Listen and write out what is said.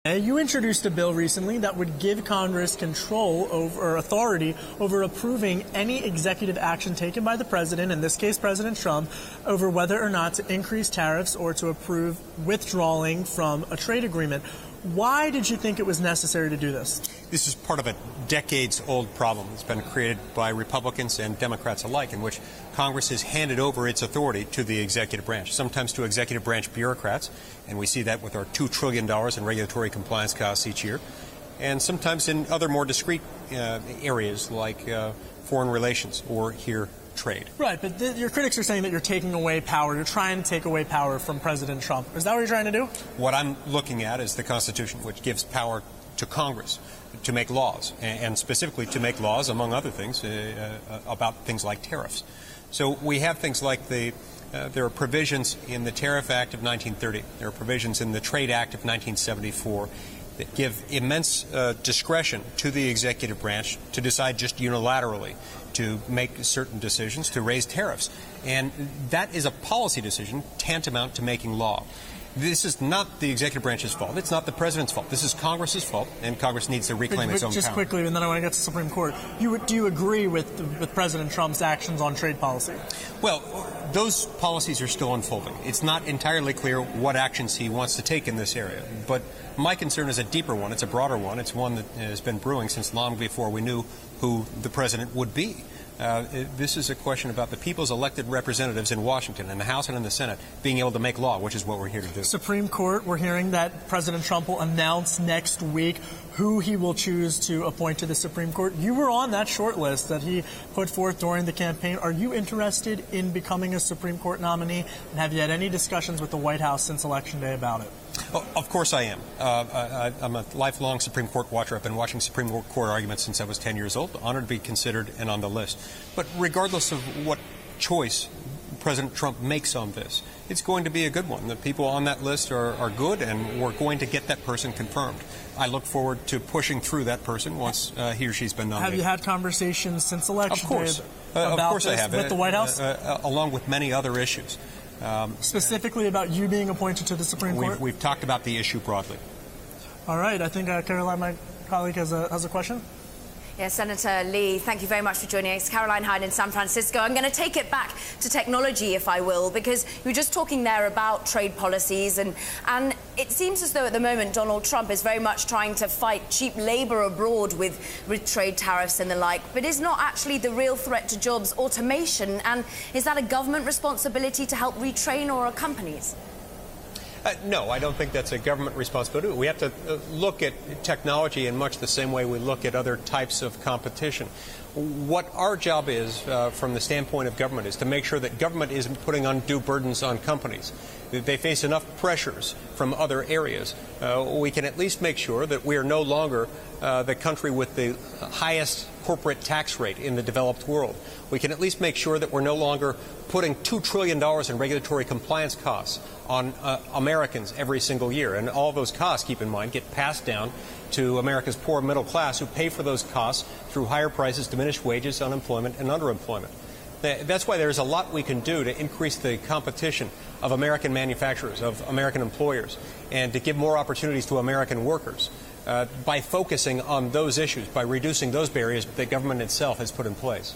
You introduced a bill recently that would give Congress control over, or authority over approving any executive action taken by the president, in this case President Trump, over whether or not to increase tariffs or to approve withdrawing from a trade agreement. Why did you think it was necessary to do this? This is part of a decades-old problem that's been created by Republicans and Democrats alike, in which Congress has handed over its authority to the executive branch, sometimes to executive branch bureaucrats, and we see that with our $2 trillion in regulatory compliance costs each year, and sometimes in other more discrete areas like foreign relations or here trade. Right, but your critics are saying that you're taking away power. You're trying to take away power from President Trump. Is that what you're trying to do? What I'm looking at is the Constitution, which gives power to Congress to make laws, and specifically to make laws, among other things, about things like tariffs. So we have things like there are provisions in the Tariff Act of 1930. There are provisions in the Trade Act of 1974 that give immense discretion to the executive branch to decide just unilaterally to make certain decisions to raise tariffs. And that is a policy decision tantamount to making law. This is not the executive branch's fault. It's not the president's fault. This is Congress's fault, and Congress needs to reclaim its own power. Just quickly, and then I want to get to the Supreme Court. Do you agree with President Trump's actions on trade policy? Well, those policies are still unfolding. It's not entirely clear what actions he wants to take in this area. But my concern is a deeper one. It's a broader one. It's one that has been brewing since long before we knew who the president would be. This is a question about the people's elected representatives in Washington, in the House and in the Senate, being able to make law, which is what we're here to do. Supreme Court, we're hearing that President Trump will announce next week who he will choose to appoint to the Supreme Court. You were on that short list that he put forth during the campaign. Are you interested in becoming a Supreme Court nominee? And have you had any discussions with the White House since Election Day about it? Oh, of course I am. I'm a lifelong Supreme Court watcher. I've been watching Supreme Court arguments since I was 10 years old. Honored to be considered and on the list. But regardless of what choice President Trump makes on this, it's going to be a good one. The people on that list are good, and we're going to get that person confirmed. I look forward to pushing through that person once he or she's been nominated. Have you had conversations since Election Day about this I have. With the White House? Along with many other issues. Specifically about you being appointed to the Supreme Court? We've talked about the issue broadly. All right. I think Caroline, my colleague, has a question. Yes, Senator Lee, thank you very much for joining us. Caroline Hyde in San Francisco. I'm going to take it back to technology, if I will, because you were just talking there about trade policies, and it seems as though at the moment Donald Trump is very much trying to fight cheap labor abroad with trade tariffs and the like, but is not actually the real threat to jobs automation, and is that a government responsibility to help retrain, or are companies? No, I don't think that's a government responsibility. We have to look at technology in much the same way we look at other types of competition. What our job is, from the standpoint of government, is to make sure that government isn't putting undue burdens on companies. They face enough pressures from other areas. We can at least make sure that we are no longer the country with the highest corporate tax rate in the developed world. We can at least make sure that we're no longer putting $2 trillion in regulatory compliance costs on Americans every single year. And all those costs, keep in mind, get passed down to America's poor middle class, who pay for those costs through higher prices, diminished wages, unemployment, and underemployment. That's why there's a lot we can do to increase the competition of American manufacturers, of American employers, and to give more opportunities to American workers by focusing on those issues, by reducing those barriers that government itself has put in place.